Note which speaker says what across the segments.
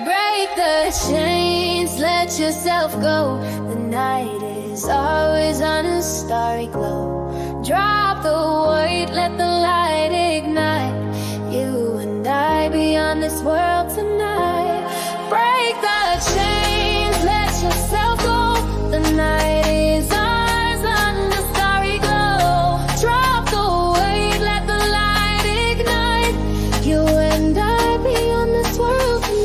Speaker 1: Break the chains, let yourself go. The night is always on a starry glow. Drop the weight, let the light ignite. You and I beyond this world tonight. Break the chains, let yourself go. The night is ours under starry glow. Drop the weight, let the light ignite. You and I beyond this world tonight.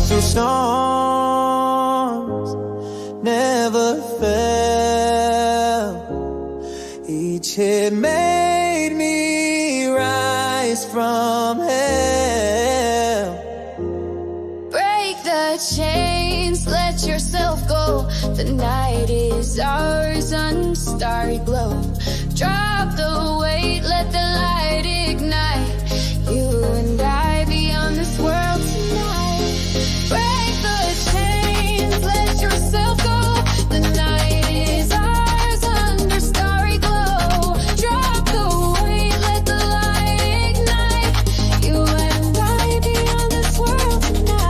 Speaker 2: Through storms, never fell. Each hit made me rise from hell.
Speaker 1: Break the chains, let yourself go. The night is ours on starry glow. Drop the weight, let the light ignite. You and I beyond this world tonight. Break the chains, let yourself go. The night is ours under starry glow. Drop the weight, let the light ignite. You and I beyond this world tonight.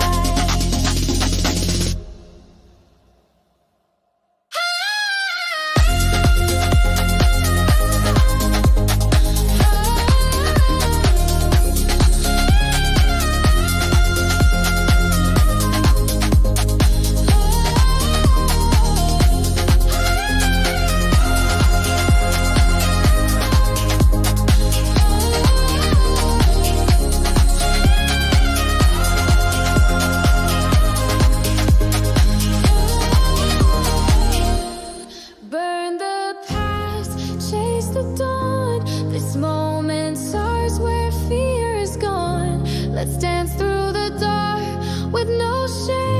Speaker 1: Burn the past, chase the dawn. This moment's ours where fear is gone. Let's dance through the dark with no shame.